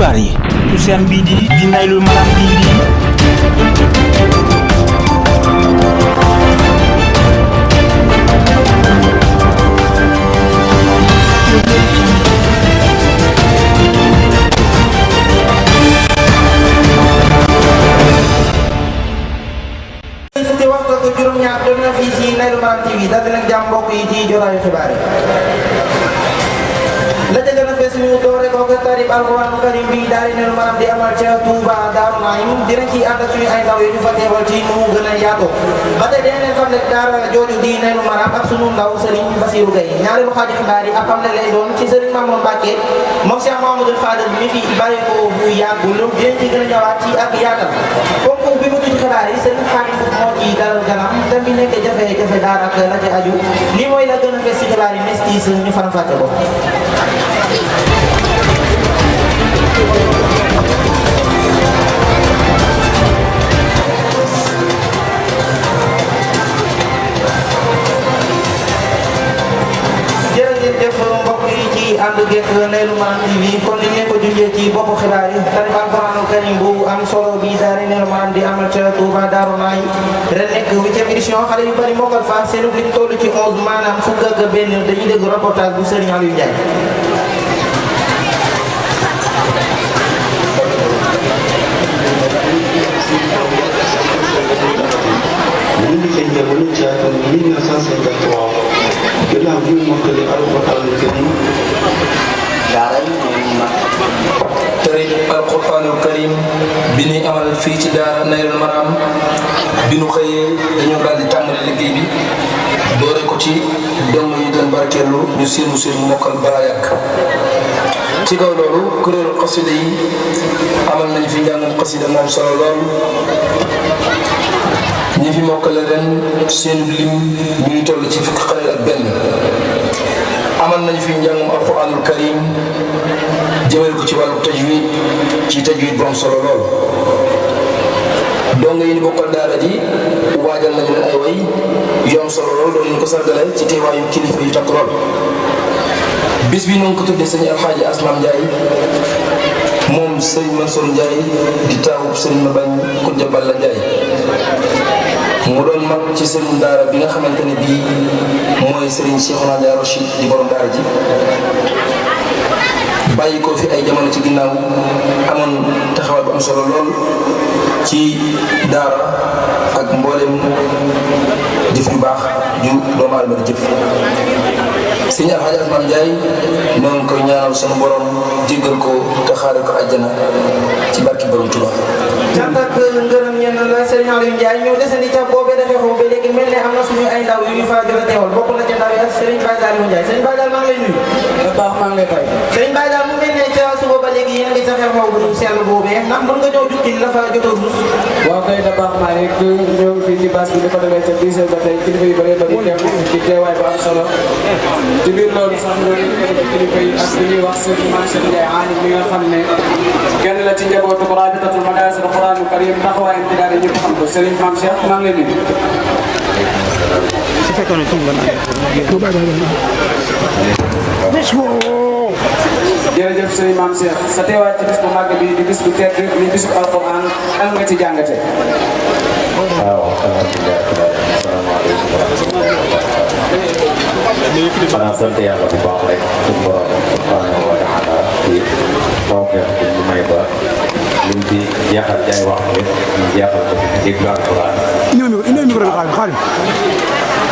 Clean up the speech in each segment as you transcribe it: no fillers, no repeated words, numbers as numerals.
xibaar yi ci seen bii di Naylul Maram TV. Naylul Maram TV daal di nag jàmm mbokk yi ci jotaayu xibaar yi la ca gën a fees ñu doore ko tarib alquran karim bi daal di Naylul Maram di amal ca Touba Daaru Naim dinañ ci ànd ak suñu ay ndaw yi ñu fa teewal ci nu mu gën a yaatoo ba tey dinañ leen xam ne daara jooju di Naylul Maram ak sunu ndaw Serigne Bassirou Gueye ñaareelu xaaju xibaar yi ak xam ne lay doon ci Serigne Mamour Mbacké moom Cheikh Mamadou Fadel mi fi bàyyi ko bu yàggul dinañ ci gën a ñëwaat ci ak yaatal comme bi mu tudd xibaar yi Serigne Khadim moo ci dalal ganam tam bi nekk jafe-jafe daara ak la ca aju lii mooy la gën a fees ci xibaar yi nestis ñu faram-fàcce ko jërëjëf mbokk yi ci ànd geek Naylul Maram TV kon ni ngeen ko junjee ci boppu xibaar yi tarif alquranul karim bu am solo bi daari Naylul Maram di amal ca Touba Daaru Naim ren nekk 8e édition xale yu bari mokkal fa seen lim toll ci 11 maanaam fukk ak benn dañuy dégg reportage bu Serigne Aliou Ndiaye. ñu ngi koy jamono ci atum 1953 gannaaw bi mu mokkale alxuraanul karim tarif alxuraanul karim bi ñuy amal fii ci daara Naylul Maram bi nu xëyee dañoo daal di tàmbali liggéey bi doore ko ci dong yi doon barkeelu ñu seenu seen mokkal balaa yàgg ci kaw loolu kuréelu xasida yi amal nañu fi njàngum xasida moom solo lool ñi fi mokkale ren seen lim ñu ngi toll ci fukki xale ak benn amal nañu fi njàngum alquranul karim jëmale ko ci wàllu tajwid bu am solo lool donga yi ni bokkal daara ji waajal nañu leen ay way yu am solo lool doon nañu ko sargale ci teewaayu kilifa yu takk lool bis bi noonu ko tuddee sëñ Alxaaji Aslam Ndiaye moom sëñ Mansour Ndiaye di taawub sëñ Mabañ Kujja Balla Ndiaye mu doon mag ci sëriñ daara bi nga xamante ne bii mooy sëriñ Cheikhouna Ndiaye Rachid di borom daara ji bàyyi ko fi ay jamono ci ginnaaw amoon taxawaay bu am solo lool ci daara ak mboolem jëf yu baax ju doomu aadama di jëf sëñ Alxaaji Asmaan Njaay ñoo ngi koy ñaanal sunu borom jéggal ko te xaare ko àjjana ci barki borom Tuubaa. cant ak ngërëm ñenn la Serigne Aliou Ndiaye ñoo desandi ca boobee dafay xaw ba léegi mel ne am na suñu ay ndaw yu ñu fa jot a teewal bokk na ca ndaw ya Serigne Baye Aliou Ndiaye Serigne Baye maa ngi lay nuyu. baax maa ngi lay fay. Serigne Baye mu mel ne ca suba ba léegi yéen a ngi sa xew-xew bu sell boobee ndax mën nga ñëw jukki la fa jot a rus. waaw kay da baax maa rek ñoo ngi fii ci base bi dafa demee ca 10 heures ba tey kilifa yu bëree bëri teew ci teewaay bu am solo ci biir loolu sax ñooñu kilifa yi ak li ñuy wax Serigne Mansour Ndiaye aani mi nga xam ne kenn la ci njabootu Rabitatul Madaaris Alxuraanul Kariim taxawaayam ci daara ñëpp xam ko Serigne Mame Cheikh maa ngi lay nuyu. su fekkoon ne tuum nga naan jërëjëf Serigne Mame Cheikh sa teewaay ci bis bu màgg bi di bis bu tedd di bis bu alquran am nga ci jàngate. waaw alhamdulilah asalaamaaleykum wa rahmatulah. xanaa sant yàlla bu baax rek suñu borom subhanahu wa taala ci tawfeex bi ñu may ba liñ ci jeexal ci ay wax rek ñu jeexal ko ci déglu alquran. indi micro bi xaalim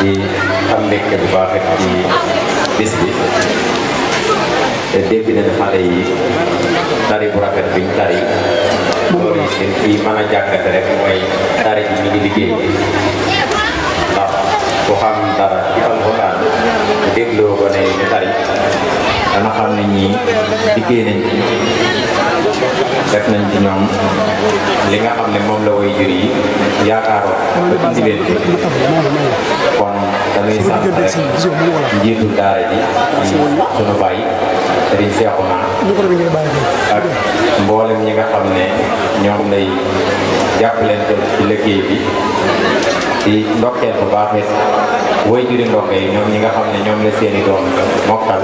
di am mbégte bu baax rek ci bis bi te dégg nañu xale yi tari bu rafet biñ tari loolu yi dañ ciy mën a jàkkate rek mooy tari bi ñu ngi liggéey ndax ku xam dara ci alxuraan te dégloo ko ne ñu tari dana xam ne ñii liggéey nañ def nañ ci ñoom li nga xam ne moom la way jur yi yaakaaroon ba indi leen kon dañuy sant rek njiitu daara ji sunu baay Serigne Cheikhouna ak mboolem ñi nga xam ne ñoom lay jàppalante ci liggéey bi di ndokkeel bu baax it way juri ndokk yi ñoom ñi nga xam ne ñoom la seeni doom mokkal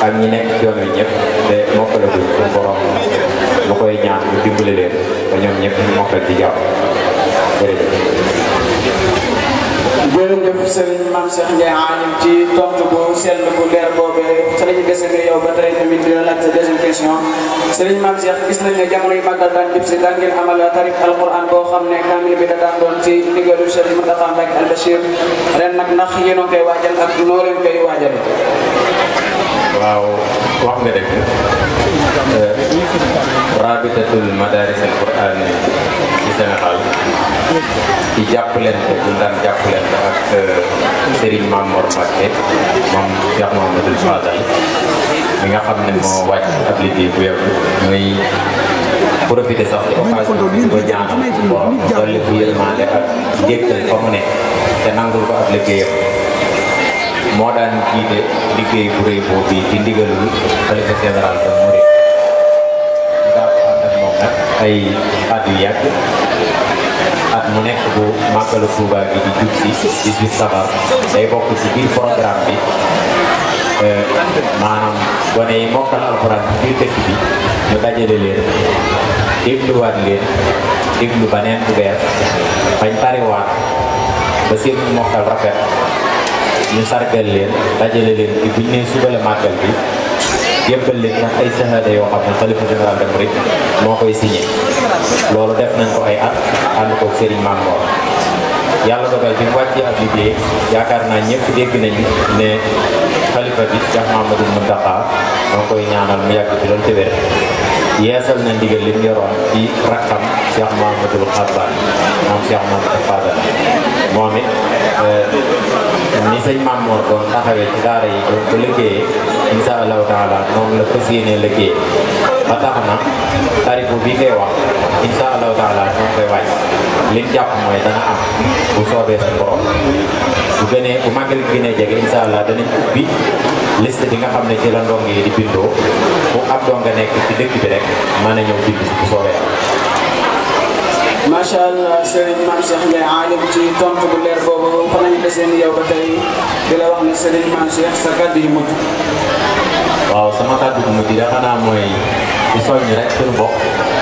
ak ñi nekk ci yoon wi ñëpp te mokkale bu suñu borom lu koy ñaan ñu dimbale leen ba ñoom ñëpp ñu mokkal ci jàpp jërëjëf. jërëjëf Serigne Mame Cheikh Ndiaye Alim ci tontu bu sell bu leer boobee sa la ñu dese nga yow ba tey tamit dina laaj sa deuxième question Serigne Mame Cheikh gis nañ ne jamono yu màggal daan jub si daan ngeen amal tarif alquran boo xam ne kaamil bi da daan doon ci ndigalu Serigne Mountakha Mbacké Al Bachir ren nag ndax yéen a koy waajal ak noo leen koy waajale. waaw wax nga dëgg rabitatul madaris al quran ci Sénégal ci jàppalante bu daan jàppalante ak Serigne Mamour Mbacké moom Cheikh Mouhamadoul Fadal mi nga xam ne moo wàcc ab liggéey bu yàgg muy profité sax ci occasion bi ko ñaanal borom dolli ko yërmande ak jéggal fa mu ne te nangul ko ab liggéeyam moo daan jiite liggéey bu rëy boobu ci ndigalul xalifa général de Mouride daa ko ànd ak moom nag ay at yu yàgg at mu nekk bu màggalu Tuuba gi di jub si 18 safar day bokk ci biir programme bi maanaam gone yi mokkal alxuraan ci biir dëkk bi ñu dajale leen dégluwaat leen déglu baneen bu bees bañ tariwaat ba seen mokkal rafet ñu sargal leen dajale leen ci buñ nee suba la màggal bi yëppal leen nag ay sahaada yoo xam ne xalifa général de Mouride moo koy signé loolu def nañ ko ay at ànd ko Serigne Mamour yàlla dogal bi mu wàccee ab liggéey yaakaar naa ñëpp dégg nañu ne xalifa bi Cheikh Mouhamadoul Mountakha moo koy ñaanal mu yàgg ci loolu te wér yeesal na ndigal li mu yoroon ci rakkam Cheikh Mouhamadoul Xabbaan moom Cheikh Mouhamadoul Fadal moom it ni sëñ Mamour doon taxawee ci daara yi doon ko liggéeyee insha allahu taala moom la fas yéenee liggéey ba tax na tarifu bi ngay wax insha allahu taala ñoo koy wàcc liñ jàpp mooy dana am bu soobee sa borom bu màggal gi gënee jege insha allah danañ ubbi liste bi nga xam ne ci la ndongo yi di bindoo bu ab donga nekk ci dëkk bi rek mën a ñëw bind bu soobee macha allah Serigne Mame Cheikh Ndiaye Alim ci tontu bu leer boobu fa nañu desee ni yow ba tey di la wax ne Serigne Mame Cheikh sa kàddu yu mujj. waaw sama kàddu bu mujj da xanaa mooy di soññ rek suñu bopp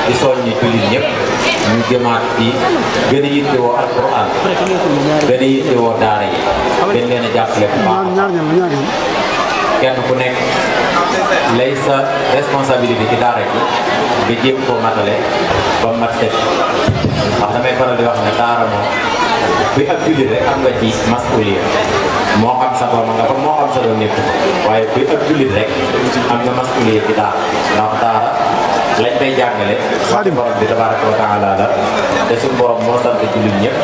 di soññ jullit ñëpp ñu jëmaat ci gën a yittewoo alquran gën a yittewoo daara yi gën leen a jàppale bu baax kenn ku nekk lay sa responsabilité ci daara ji nga jéem koo matale ba mat set ndax damay faral di wax ne daara moom bi ab jullit rek am nga ci masuliya moo xam sa doom nga fa moo xam sa doom nekk waaye bi ab jullit rek am nga masuliya ci daara ndax daara lañ koy jàngale borom bi tabaraka wa taala la te suñu borom moo sant jullit ñëpp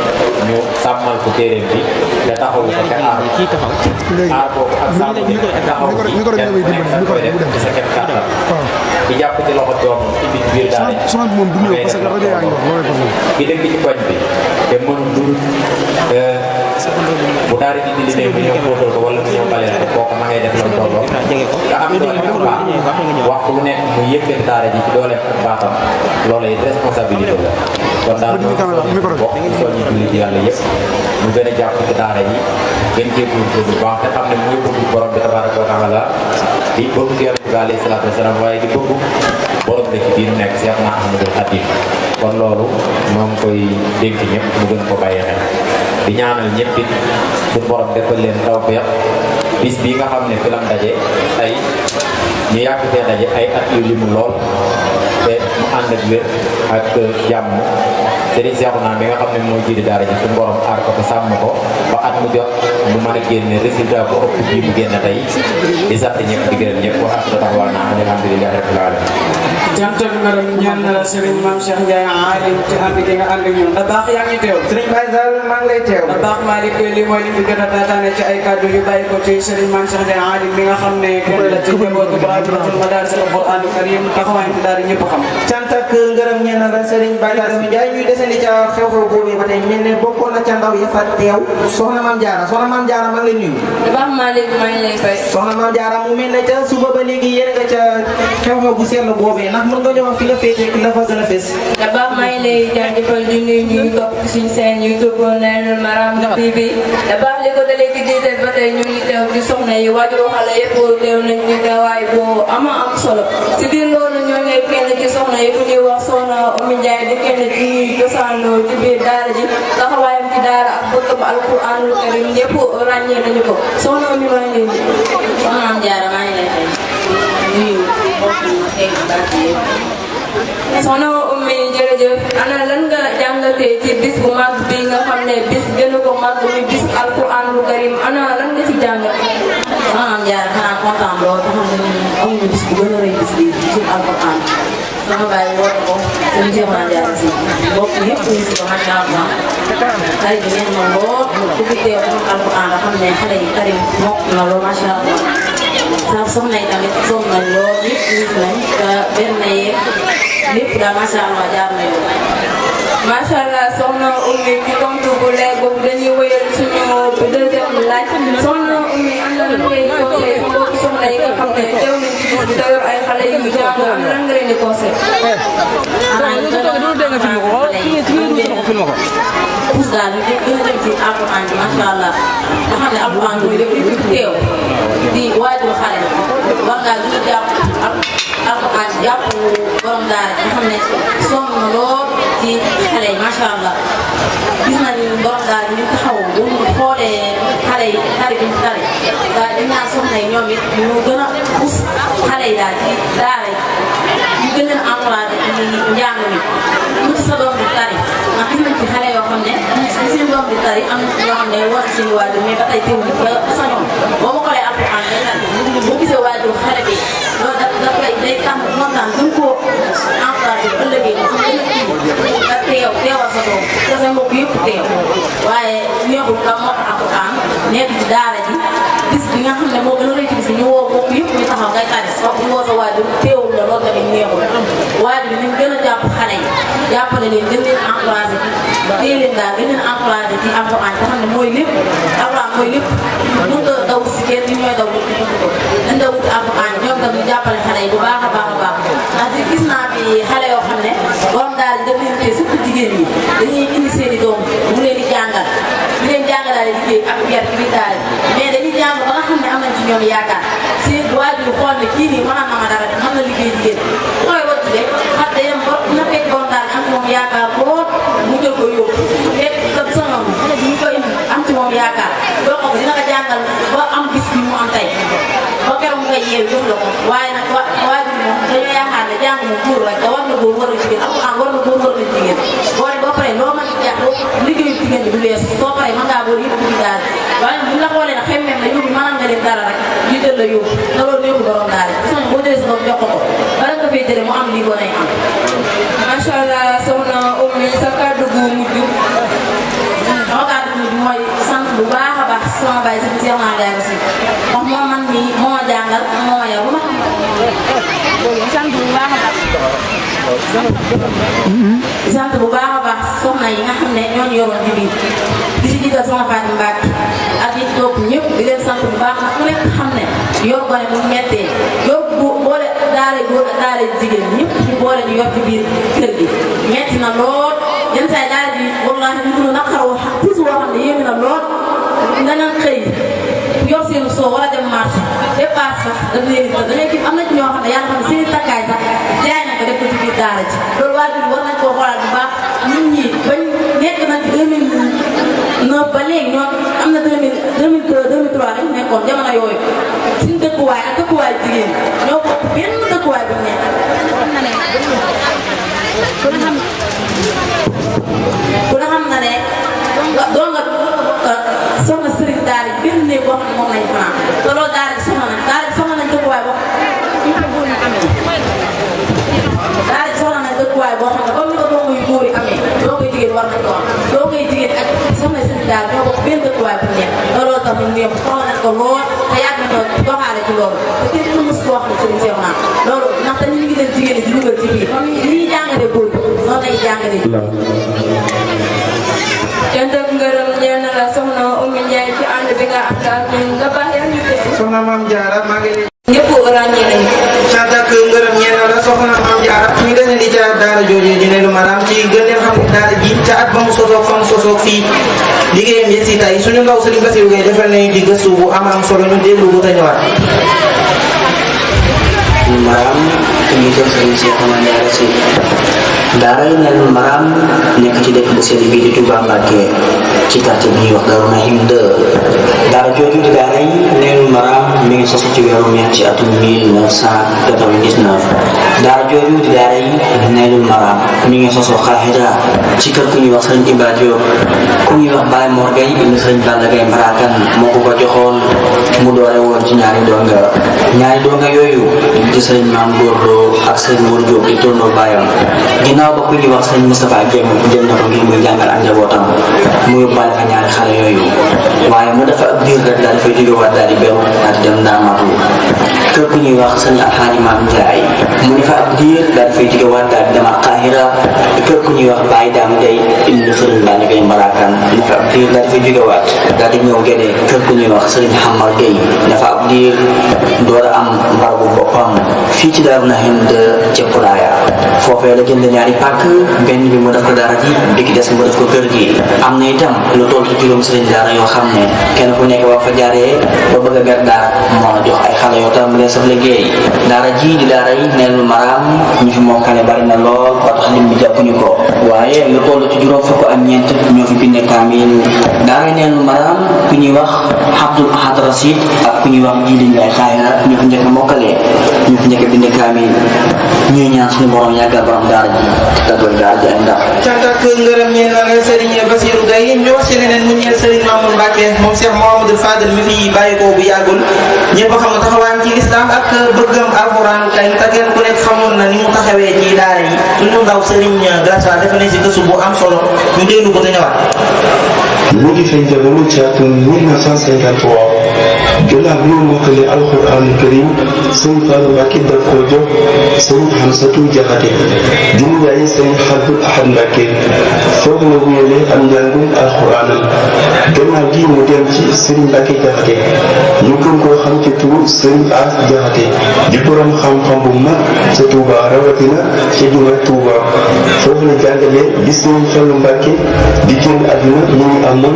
ñu sàmmal ko téeréem bi te taxawu ko te aar boobu ak sàmm bi taxaw ci kenn ku nekk da koy def ci sa kenn kàttan di jàpp ci loxo doom ci biir daara ki dëkk ci koñ bi te mënul dul bu daara ji di liggéey bu ñëw fóotal ko wala mu ñëw baleel ko kooku ma ngay def la tolloo nga am doole ak baax waxtu bu nekk mu yëkkati daara ji ci dooleem ak baaxam loolu it responsabilité la kon daal bokk ci soññi jullit yàlla yëpp mu gën a jàpp ci daara ji gën cee góorgóorlu bu baax te xam ne mooy bëgg borom bi tabaraka wa taala di bëgg yonent bi alayhi salaatu wa salaam waaye di bëgg borom dëkk bii nu nekk Cheikh Ahmadoul Khadim kon loolu moo ngi koy dénk ñëpp mu gën ko bàyyi xel di ñaanal ñëpp it suñu borom defal leen tawfeex bis bii nga xam ne fi lam daje tey ñu yàgg fee daje ay at yu limu lool te mu ànd ak wér ak jàmm Serigne Cheikhouna mi nga xam ne mooy jiite daara ji suñu borom aar ko te sàmm ko ba at mu jot mu mën a génne résultat bu ëpp bii mu génn tey di sant ñëpp di gërëm ñëpp wax dëgg taxawal naa alhamdulilah rabbil alamin. jant ak ngërëm ñaan na la Serigne Mame Cheikh Ndiaye Alim ci ànd gi nga ànd ak ñun da baax yaa ngi teew. Serigne Baye Sall maa ngi lay teew. da baax Malick li mooy li fi jot a taataane ci ay kàddu yu bàyyi ko ci Serigne Mame Cheikh Ndiaye Alim mi nga xam ne kenn la ci njabootu Rabitul Madaris al Quran Karim taxawaay bi daal ñëpp xam. cant ak ngërëm ñaan na la Serigne Baye Sall Ndiaye ñuy desandi ca xew-xew boobu ba tey mel ne bokkoon na ca ndaw ya fa teew soxna Mame Diarra maa ngi lay nuyu. da baax Malick maa ngi lay fay. soxna Mame Diarra mu mel ne ca suba ba léegi yéen nga ca xew-xew bu seetlu boobee ndax mën nga ñëw fi la féetee ki la fa gën a fees. da baax maa ngi lay jaajëfal di nuyu ñu topp suñu seen YouTube Naylul Maram TV da baax di ko dalee ci 10 ba tey ñu ngi teew di soxna yi waajur xale yëpp teew nañ ñu teewaay bu ama am solo si biir loolu ñoo ngi kenn ci soxna yi ku ñuy wax soxna Oumy Ndiaye di kenn ci ñuy cosaanoo ci biir daara ji taxawaayam ci daara ak bëggam alquranul karim ñëpp ràññee nañu ko soxna Oumy maa ngi leen di. soxna Mame Diarra maa ngi lay fay nuyu mbokk yi tey barke yëpp. soxna Oumy jërëjëf ana lan nga jàngatee ci bis bu mag bi nga xam ne bis gënu ko mag muy bis alquranul karim ana lan nga ci jàngat. soxna Mame Diarra xanaa kontaan lool te xam ne amuñu bis bu gën a rëy bis bi bisu alquran sama bàyyi woote ko sëñ Cheikh Diarra si mbokk yëpp ñu si ko macha allah tey bi ngeen ma lool ku fi teew dafa alquran nga xam ne xale yi karim mokk na lool macha allah sax soxna yi tamit soom nañ lool yëpp ñu si nañ te benn yeeg lépp daal macha allah jaar na yoon. macha allah soxna Oumy ci tontu bu leer boobu dañuy wéyal suñu deuxième laaj soxna Oumy am na lan ngay conseil mbokki soxna yi nga xam ne teew nañ ci bis bi te yor ay xale yu jàng am na lan nga leen di conseil. pousse daal ñu gën a dem ci alquran bi macha allah nga xam ne alquran mooy lépp lu teew di waajur xale war ngaa gën a jàpp alquran jàpp borom daara nga xam ne sonn na lool ci xale yi macha allah gis nañu borom daara ñu taxaw bu mu xoolee xale yi tari bi ñu tari daal di ñaan soxna yi ñoom it ñu gën a pousse xale yi daal ci daara yi ñu gën leen encouragé ci njàng mi mu ci sa doom di tari ndax gis nañ ci xale yoo xam ne seen doom di tari am na ñoo xam ne war seen waajur mais ba tey teewul ba sañoon boo ma xoolee alquran day tari boo gisee waajur xale bi loolu da koy day tàmm kontaan gën koo encouragé bu ëllëgee mu gën a kii nga teewal sa doom te sa mbokk yëpp teew waaye neexul nga moo alquran nekk ci daara ji bis bi nga xam ne moo gën a rëy ci bis bi ñu woo mbokk yëpp ñu taxaw ngay tari wax ñu woo sa waajur teewul la loolu tamit neexul waajur ñu gën a jàpp xale yi jàppale leen gën leen encouragé téye leen daal gën leen encouragé ci alquran te xam ne mooy lépp alquran mooy lépp mën nga daw si kenn ñi ñooy daw wuti ko dañ daw wuti alquran ñoom tam ñu jàppale xale yi bu baax a baax a baax ndax di gis naa fi xale yoo xam ne borom daal di def leen tey surtout jigéen ñi dañuy indi seen i doom mu leen di jàngal di leen jàngalaale liggéey ak yar ci biir daal mais dañuy jàng ba nga xam ne am nañ ci ñoom yaakaar seen waajur xool ne kii nii mënaan na ma dara mën na liggéey jigéen koy wacc de xat day dem ba na fekk borom daal am moom yaakaar lool mu jël ko yóbbu fekk ka sonoon ñu koy am ci moom yaakaar doo ko dina ko jàngal ba am bis bi mu am tey ba keroog nga yeew jox la ko waaye nag waajur moom dañoo yaakaar ne jàng moom tuur rek te war na góor war na jigéen alquran war na góor war na jigéen boo ne boo paree loo mën a jàng liggéeyu jigéen bi du lees soo paree mën ngaa boole yëpp ci daal waaye bu la xoolee nag xemmem na yóbbu mënal nga leen dara rek ñu jël la yóbbu te loolu nekkul borom daal gis nga boo jëlee sa doom jox ko bala nga fay jëlee mu am lii gone am. macha allah soxna Oumy sa kàddu gu mujj. sama kàddu gu mujj mooy sant bu baax a baax sama baay si Cheikh Diarra si ndax moo man mii moo ma jàngal moo ma yar bu ma sant bu baax a baax. sant bu baax a baax soxna yi nga xam ne ñoo ñu yoroon ci biir di si jiital sama Fatou Mbacke ak ñi ci topp ñëpp di leen sant bu baax ndax ku nekk xam ne yor gone mu mettee yor bu boole daara góor ak daara jigéen ñëpp ñu boole ñu yor ci biir kër gi metti na lool yenn saa yi daara ji wallaahi ñu dund naqar wax toujours woo xam ne yéemi na lool nga naan xëy yor seen soo war a dem marché dépasse sax daf leen di da ngay gis am na ci ñoo xam ne yàlla xam ne seen i takkaay sax jaay na ko def ko ci biir daara ji loolu waajur war nañ koo xoolaat bu baax nit ñi bañ nekk nañ ci 2009 ba léegi ñoom am na 2002 2003 dañ nekkoon jamono yooyu suñu dëkkuwaay ak dëkkuwaay jigéen ñoo bokk benn dëkkuwaay bu nekk ku ne xam na ne doo nga soxna sëriñ daara ji benn néeg boo xam ne moom lañ fanaan te loolu daara ji soxla nañ dëkkuwaay boo daara ji soxla nañ dëkkuwaay boo xam ne comme ni ko doomu yu góor yi amee doo koy jigéen war nañ ko am doo koy jigéen ak soxna sëriñ daara ñoo bokk benn dëkkuwaay bu nekk te loolu tax ñu néew soxla nañ ko lool te yàgg nañoo doxaale ci loolu te kenn ku mës ko wax ne sëriñ Seex naa loolu ndaxte ñu ngi leen jigéen di dugal ci biir comme ni ñuy jàngale góor noonu lay jàngale cant ak ngërëm ñeel na la soxna Oumy Ndiaye ci ànd bi nga ànd ak ñun nga baax yaa ñu dégg. soxna Mame Diarra maa ngi leen. ñëpp ràññee nañu. cant ak ngërëm ñeel na la soxna Mame Diarra ñu gën a di jaar daara jooju di ne lu maanaam ci gën leen xam daara ji ca at ba mu sosoog fa mu sosoog fii liggéeyam yegg si tey suñu ndaw Serigne Bassirou Gueye defal nañu ci gëstu bu am solo ñu déglu ko te ñëwaat. Maram penyidik sering siapa daara ci daara yi Nayloul Maram nekk ci dëkk bu sell bii di Touba Mbacké ci quartier bi ñuy wax Darou Nahim 2 daara jooju di daara yi Nayloul Maram mi ngi sosu ci weeru mai ci atum 1999 daara jooju di daara yi Nayloul Maram mi ngi sosu Xaaxira ci kër ku ñuy wax Sëriñ Iba Diop ku ñuy wax Baye Mor Gueye indi Sëriñ Balla Gaye Mbarakan moo ko joxoon mu doore woon ci ñaari donga yooyu di Sëriñ Maam Góorloo ak Sëriñ Mor Diop di tournoo baayam ginnaaw ba ku ñuy wax Sëriñ Moustapha Dieng jël na ko ngir muy jàngal ak njabootam mu yóbbaale fa ñaari xale yooyu waaye mu dafa ab diir rek daal dafay jógewaat daal di beru daal di dem Ndaamaatu kër ku ñuy wax Sëriñ Alxaaji Maam Njaay mu ne fa ab diir daal dafay jógewaat daal di dem ak Qahira kër ku ñuy wax Baye Dame Gueye indi Sëriñ Balla Gaye Mbarakan mu fa ab diir daal dafay jógewaat daal di ñëw Gédé kër ku ñuy wax Sëriñ Xamar Gueye dafa ab diir door a am mbarabu boppam fii ci Darou Nahim de ca Pulaaya foofee la jënd ñaari pàkk benn bi mu def ko daara ji bi ki des mu def ko kër gi am na itam lu toll ci juróom sëriñ daara yoo xam ne kenn ku nekk waa fa jaaree ba bëgg a ber daara moo la jox ay xale yoo tàmbalee saf liggéey daara ji di daara yi Nayloul Maram ñu fi mokkale bari na lool ba tax lim bi jàppuñu ko waaye lu toll ci juróom fukk ak ñeent ñoo fi binde kaamil daara yi Nayloul Maram ku ñuy wax Abdoul Ahad Rasid ak ku ñuy wax Jili Njaay Xaayira ñoo fi njëkk a mokkalee ñu fi njëkk a binde kaamil ñuy ñaan suñu borom yàggal borom daara ji te tàggal daara ji ay ndax cant ak ngërëm ñeel na nga Serigne Bassirou Gueye ñu wax ci leneen mu ñeel Serigne Mamour Mbacké moom Cheikh Mouhamadou Fadel mi fi bàyyi ko bu yàggul ñëpp xam nga taxawaayam ci lislaam ak bëggam alxuraan karim te kenn ku nekk xamoon na ni mu taxawee ci daara yi suñu ndaw Serigne Grassa def na ci gëstu bu am solo ñu déglu ko te ñëwaat. mu ngi feeñ jamono ci atum 1953 ginnaaw bi mu mokkale alxuraanul karim sëñ Fallou Mbacké daf koo jox sëñ Hamsatou Diakhaté di nijaay sëñ Abdoul Ahad Mbacké foofu la wéyalee am njàngum alxuraanam gannaaw gi mu dem ci sëñ Mbacké Diakhaté ñu gën koo xam ci turu sëñ As Diakhaté di borom xam-xam bu mag ca Touba rawatina ca Juma Touba foofu la jàngalee bi sëñ Fallou Mbacké di génn àdduna mu ngi amoon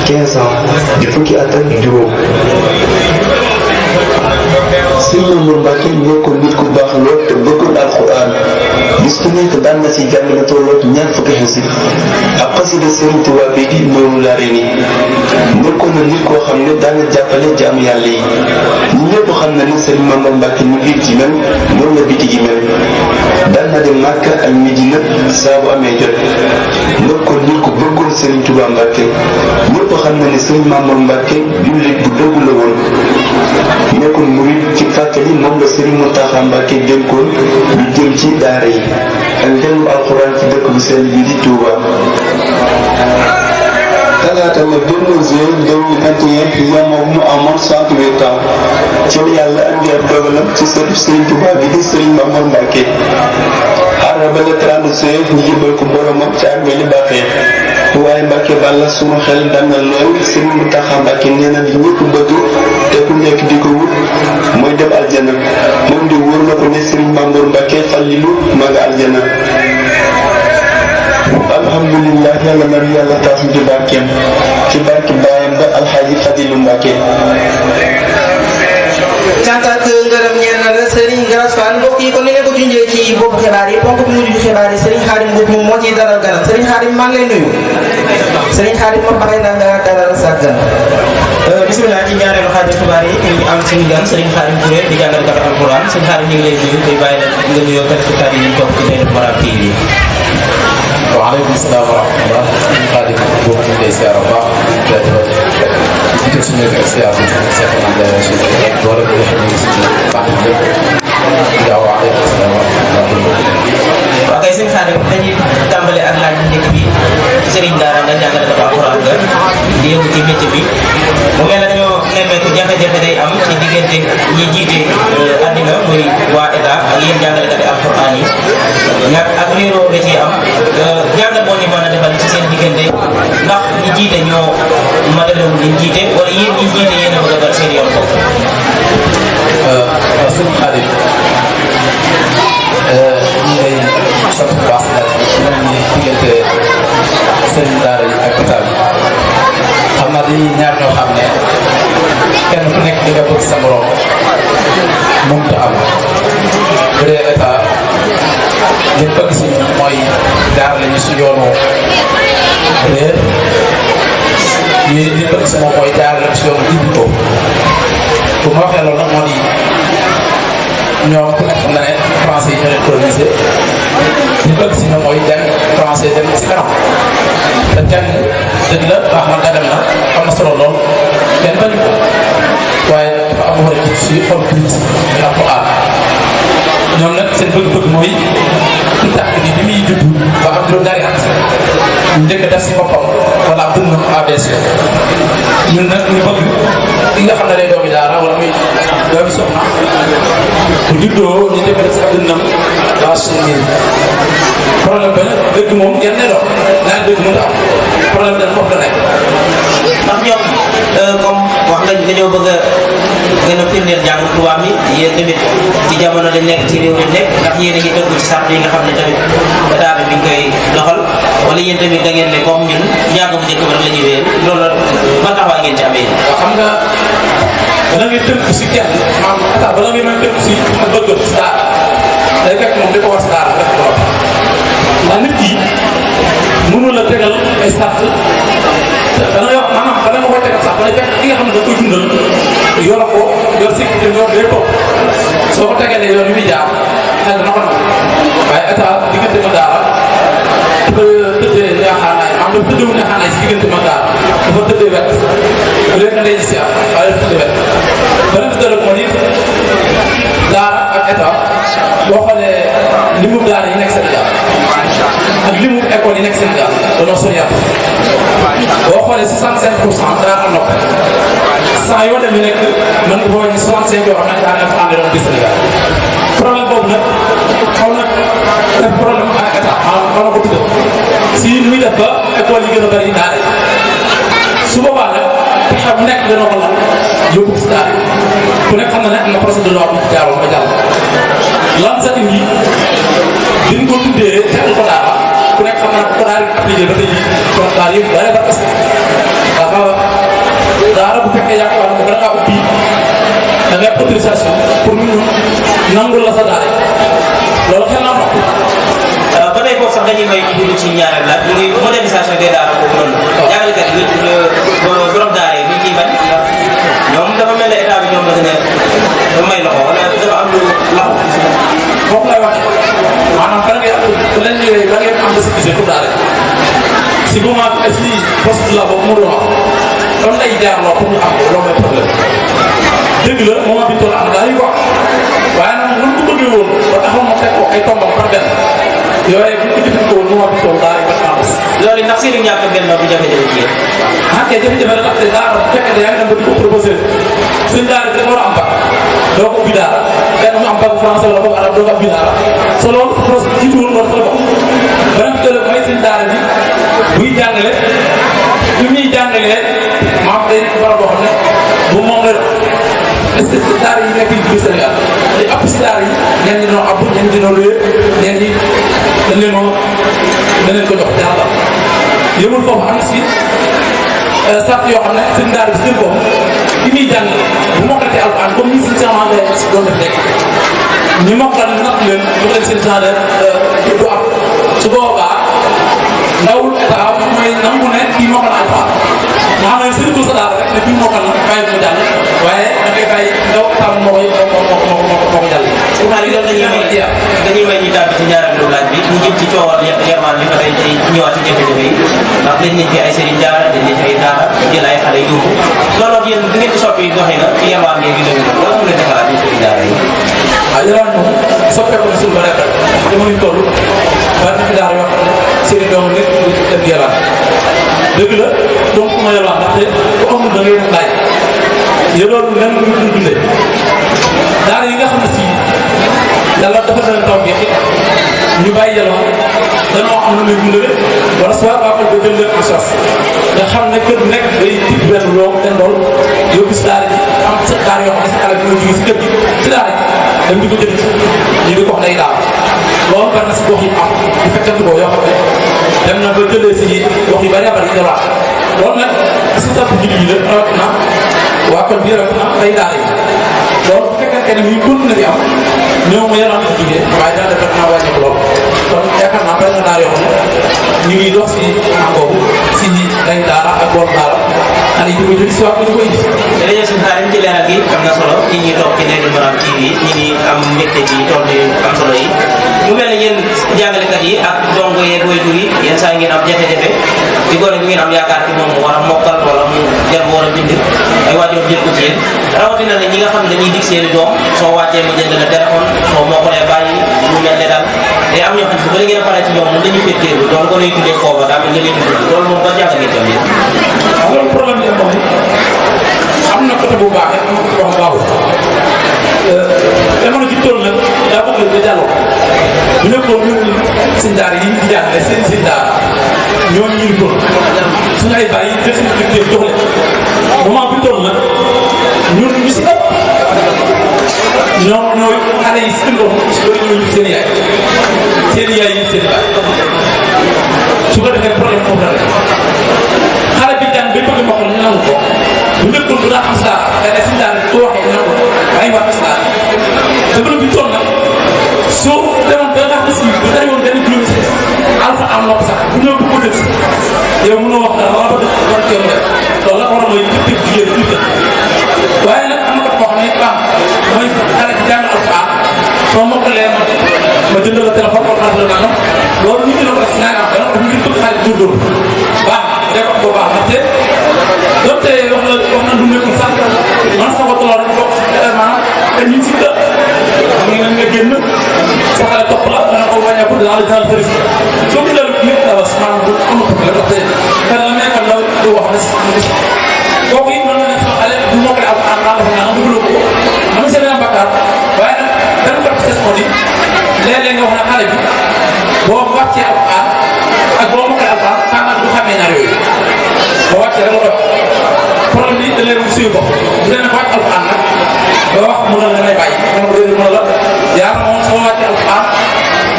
15 ans di fukki at ak juróom. Sëñ Mamour Mbacké nekkoon nit ku baax lool te bëggoon alxuraan bis ku nekk daan na si jàng na tolloot ñaar fukki xasida ak xasida Sëriñ Tuubaa bi di Nuuru Daarayni nekkoon na nit koo xam ne daan na jàppale jaam yàlla yi ñu ñëpp xam na ni Sëñ Mamour Mbacké ñu biir ci mel noonu la biti gi mel daan na dem Màkka ak Medina saa bu amee jot nekkoon nit ku bëggoon Sëriñ Tuubaa Mbacké ñëpp xam na ni Sëñ Mamour Mbacké jullit bu dëggu la woon nekkoon murid ci fàttali moom la Serigne Mountakha Mbacké dénkoon lu jëm ci daara yi ak njàngu alxuraan ci dëkk bu sell bi di Touba. talaata la 2 juin 2021 moom mu amoon 68 ans ci yàlla andi ab dogalam ci sëtu Serigne Touba bi di Serigne Mamour Mbacké àllarba le 30 juin ñu jëbal ko boromam ci armeeli Bàqee waaye Mbacké Balla sunu xel dal na lool Serigne Mountakha Mbacké nee na li ñëpp bëgg te ku nekk di ko wut mooy dem aljana moom di wóor na ko ne Serigne Mamour Mbacké Fallilu ma nga aljana. alhamdulilah yàlla na yàlla taas ci barkeem ci barke baayam ba Alxaaji Fadilu Mbacké. cant ak ngërëm ñeel na la Serigne Grassa mbokk yi kon ni nga ko junjee ci boppu xibaar yi ponk bi mujj ci xibaar yi Serigne Khadim Mboup moom moo ciy dalal ganam Serigne Khadim maa ngi lay nuyu Serigne Khadim ma bàyyi naa nga dalal sa gan. bisimilah ci ñaareelu xaaju xibaar yi ñu am suñu gan Serigne Khadim Touré di jàngalkat alxuraan Serigne Khadim ñu ngi lay nuyu koy bàyyi la nga nuyoo téléspectateurs yi ñu toog ci Nayloul Maram TV. waaleykum salaam wa rahmatulah Serigne Khadim Mboup ñu ngi lay siyaar bu baax di def suñu siyaar bi Cheikh Manda Cheikh doole bi nga xam ne si fàttali lépp waaw waaleykum salaam wa rahmatulah. waaw kay Serigne Khadim dañuy tàmbale ak laaj bu njëkk bi Serigne Daara nga jàngalkat alxuraan nga di yëngu ci métier bi mu mel ne dañoo nemmeeku jafe-jafe day am ci diggante ñi jiite àddina muy waa état ak yéen jàngalekati alxuraan yi ñàkk ak réeroo da ciy am jàngal moo ñu mën a defal ci seen diggante ndax ñi jiite ñoo matalewul liñ jiite wala yéen ñi jiite yéen a bëgg a dal seen yoon foofu. waaw sëñ Khadim ñu ngi lay sant bu baax nag ñu diggante seen daara yi ak état bi xam naa dañuy ñaar ñoo xam ne kenn ku nekk di nga bëgg sa morom mënut a am bu dee état li bëgg si mooy jaar lañu si yoonu réer li bëgg si moom mooy jaar lañu si yoonu indi ko bu ma waxee loolu nag moo di ñoom ku nekk xam na ne français yi ñoo leen colonisé li bëgg si ñoom mooy jàng français dem si kanam te jàng dëgg la baax na dagal na am na solo lool kenn bañu ko waaye dafa am war a jiitu si xol nit ñu am ko aar ñoom nag seen bëgg-bëgg mooy ci tàkk bi bi muy judd ba am juróom-ñaari at ñu njëkk a def si boppam wala dund ABC ñun nag ñu bëgg ki nga xam ne day doomi daara wala muy doomi soxna bu juddoo ñu njëkk a def si dundam waa suñu problème ba dëgg moom ngeen ne doon naan dëgg mënut a am problème dañ foofu la nekk ndax ñoom comme wax nga dañoo bëgg a gën a firndeel jàng tubaab mi yéen tamit ci jamono lañ nekk ci réew mi nekk ndax yéen a ngi dëggu ci sart yi nga xam ne tamit état bi mi ngi koy doxal wala yéen tamit da ngeen ne comme ñun njàng bu njëkk ba rek la ñuy wéyal loolu ban taxawaay ngeen ci amee. waaw xam nga bala ngay tënk si kenn maanaam état bala ngay mën tënk si ak bëgg si daara day fekk moom di ko war si daara def ko ndax nit ki mënu la tegal ay sart dana yor maanaam bala nga koy tegal sax dana fekk ki nga xam ne da koy dundal yor ko yor sécurité yor day topp soo ko tegalee yoon yi muy jaar xel dana ko nangu waaye état diggante ma daara dafa tëddee neexaanaay am dafa tëddewu neexaanaay si diggante ma daara dafa tëddee wet bu leen nga lay si am waaye dafa tëddee wet beneen bi dara moo ni daara ak état boo xoolee limu daara yi nekk Sénégal ak limu école yi nekk Sénégal dañoo soriyaat boo xoolee 65% daara am na ko 100 yoo dem yi nekk mën nga foo ñu 65 yoo xam ne daara dafa ànd doon di Sénégal problème boobu nag xaw na def problème ak état maanaam xaw na ko tuddee si muy def ba école yi gën a bëri daara su boobaa nag pexe bu nekk dana ko lan yóbbu si daara ku nekk xam na ne am na procédure de loi bi jaaroon ba jàll lan sa indi diñ ko tuddee tegal ko daara ku nekk xam naa ko daara appliqué ba tey kon daara yëpp daara ba kese dafa daara bu fekkee yaakaar ko da ngaa ubbi da ngay autorisation pour ñu nangul la sa daara loolu xel naa ko ba tey foofu sax dañuy may dugg ci ñaareel la ñu ngi modernisation des daara boobu noonu jàngalekat yi borom daara yi ñu ciy bañ ndax ñoom dafa mel ne état bi ñoom dafa ne dafa may loxo wala dafa am lu laxu foofu lay wax maanaam kan ngay leen ñëwee da ngeen am récépissé pour daara si moment bi si poste la boobu mu doon wax kon lay jaarloo pour ñu am ko loolu mooy problème dëgg la moment bi toll am daal yu wax waaye nag lu ko bëggee woon ba taxaw ma fekk ko ay tombam par benn yooyu bu ñu ko jëfandikoo woon moment bi toll daal yi ba am loolu ndax seen ñàkk benn bu jafe-jafe ci yéen ah kay jafe-jafe la ndaxte daara bu fekkee ne yaa ngi dem ba di ko proposé seen daara dafa war a am bac doo ko ubbi daara benn mu am bac français wala boog arab doo ko ubbi daara so loolu procé jiitu woon loolu fa la bokk beneen bi doole mooy seen daara bi buy jàngale fi muy jàngalee maam day nekk barab boo xam ne bu moom la est-ce que daara yi nekk ci biir Sénégal li ëpp si daara yi ñenn ñi dañoo abbu ñenn ñi dañoo luye ñenn ñi dañ leen ko jox yàlla yëmul foofu am si sart yoo xam ne seen daara bi si jël boobu ki muy jàng bu mokkalee alxuraan comme ni si sama ngay si doon def nekk ñu mokkal natt leen jox leen seen genre du am su boobaa ndawul état mooy nangu ne kii mokkal alxuraan nga xam ne surtout sa daara rek ne kii mokkal na bàyyi mu jàll waaye da ngay bàyyi ndaw état moo ko jàll. surtout yi dañuy may ñu tàbbi ci ñaareelu laaj bi ñu jëm ci coowal yermaan bi ba tey ci ñëwaat ci jafe-jafe yi ndax dañ nañ fi ay sëriñ daara dañ nañ fi ay daara jël ay xale yóbbu loolu ak yéen du ngeen di soppi doxee na ci yermaan bi gi demee wala mu leen defaraat ñu sëriñ daara yi waaw yermaan moom soppeeku na suñu bëri rek dama ñu toll bari na fi daara yoo xam ne sëriñ doom nit dem yermaan dëgg la donc ma yermaan ndaxte ku amul da ngay laaj yëloolu lenn lu ñu dundee daara yi nga xam ne si yàlla dafa doon taw bi ñu bàyyi yalwaan danoo am lu muy dundale wala soit waa ko jël leen en charge nga xam ne kër nekk day tibb benn loo den lool yóbbu si daara ji am sa daara yoo xam ne si xale bi ñoo jóge si kër gi si daara ji dem di ko jënd ñu di ko wax day daal loolu bari na si gox yi am di fekkante ko yoo xam ne dem na ba jëlee si gox yu bari bari yi loolu nag si sa bu julli yi la rawatina waa kon bii rawatina day daal yi loolu bu fekkente ne muy continué di am ñëw ma yaram ci jigéen waaye daal dafa naa wàññi lool kon yaakaar naa bari na daal yoo xam ne ñu ngi dox si anam boobu si day daara ak borom daara xale yi di ko jël si wax di ko indi. jërëjëf suñu xaar ci leeral gi am na solo ñi ñuy toog ci Nayloul Maram TV ñi ngi am mbégte ci tool bi am solo yi mu mel ne yéen jàngalekat yi ak dongo yeeg waajur yi yenn saa ngeen am jafe-jafe di gone bi ngeen am yaakaar ci moom mu war a mokkal wala mu jar war a bind ay waajur jël ko ci yéen rawatina ne ñi nga xam ne dañuy dig seeni doom soo wàccee mu jënd la téléphone soo moo ko nee bàyyi mu mel ne daal day am ñoo xam ne ba ngeen a pare ci ñoom moom dañuy féeteeru loolu ko lay tuddee foofa daa mel ne leen tudd loolu moom ba jàng ngeen tam yéen loolu problème bi mooy am na côté bu baax rek am na côté boo xam baaxul jamono ji toll nag daa bëgg nga jàlloo bu nekkoon ñun seen daara yi di jàngale seen daara ñoom ñu ngi toll suñu ay bàyyi def suñu liggéey jox leen moment bi toll nag ñun ñu si ëpp ñoom ñooy xale yi si doom si bëri ñooy seen yaay yi seen baay su ko defee problème foofu la xale bi jàng ba bëgg mokkal ñu nangu ko bu nekkoon bu daa am si daara da si daara soo waxee ñu nangu ko waaye wax si daara jamono bi toll nag soo demoon ba nga xam si bu tey woon benn kilomètre alpha am na ko sax bu ñëw bu ko def yow mënoo wax dara wala ba def war a def loolu la war a mooy tëb jigéen tuuti waaye nag am na ko wax ne baax mooy xale bi jàng alpha soo mokkalee ma jënd la téléphone wala ma la nangam loolu ñu jënd ko si nangam dana ko ngir bëgg xale góorgóorlu baax day ko baax ndaxte donte wax na du nekkul sax man sama tool rek bokk si maanaam te ñu si dëkk xam nga génn sa xale topp la dana ko wàññeeku dans le temps de risque soo ko jëlee nit la maanaam du amul problème ndaxte xel la nekkal la du wax ne si kooku it mën na ne sama xale du mokkale am en tant que naan dugaloo ko am seen benn bakkaar waaye nag dañ ko def moo di léeg-léeg nga wax ne xale bi boo wàccee alxuraan ak boo mokkale alxuraan tàngal du xamee ñaar yooyu boo wàccee rek la dox problème bi da leen di suy bopp bu dee nag wàcc alxuraan nag ba wax mu ne la lay bàyyi man ko déedéet mu ne la yaa moom soo wàccee alxuraan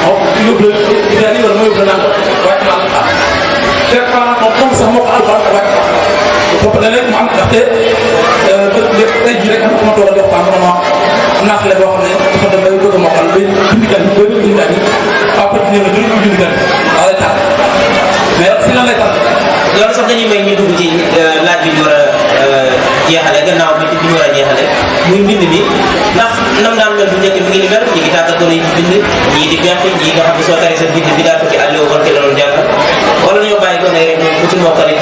moom yóbbu la idaali wala ma yóbbu la naan wàcc na alxuraan te parent moom comme sax moo ko alxuraan wàcc bopp léeg-léeg mu am ndaxte tey jii rek ma toog a jox paa vraiment am naa xale boo xam ne dafa dem bay bëgg a mokkal bay bindikat yi bay bindikat yi papa nee na jël ko bindikat daa lay tànn mais si lan lay tànn loolu sax dañuy may ñu dugg ci laaj bi ñu war a jeexale gannaaw bi ñu war a jeexale muy mbind mi ndax nam daan mel bu njëkk mi ngi ni mel ñi ngi tàggatoo yi bind ñii di gerte ñii nga xam ne soo taree sa bind bi daal ko ci àll war ci la doon jàng wala ñoo bàyyi ko ne rek ku ci mokkali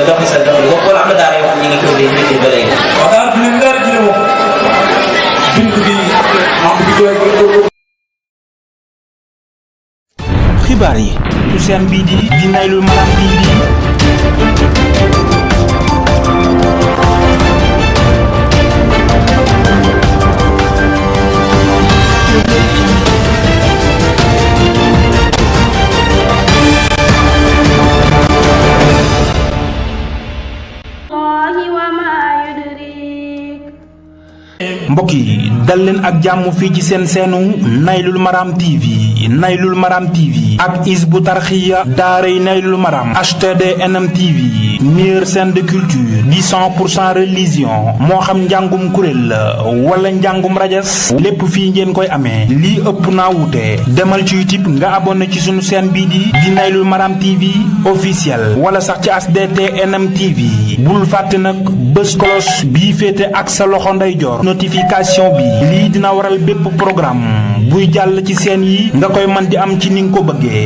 doxi sa doxali bopp wala am na daara yoo xam ñi ngi ko bind ba léegi waaw daal bi ne leer ji ne moom bind bi am bi jooy xibaar yi ci seen bii di Nayloul Maram TV mbokk yi dal leen ak jàmm fii ci seen seenu Nayloul Maram TV Nayloul Maram TV ak Hizbut Tarqiyyah daaray Nayloul Maram HTDNM TV meilleure chaîne de culture di 100% religion moo xam njàngum kuréel la wala njàngum rajas lépp fii ngeen koy amee lii ëpp naa wuute demal ci YouTube nga abonné ci sunu chaîne bii di Nayloul Maram TV officiel wala sax ci HTDNM TV bul fàtte nag bës cloche bii féete ak sa loxo ndeyjoor notification bi lii dina waral bépp programme buy jàll ci seen yi nga koy man di am ci ni nga ko bëggee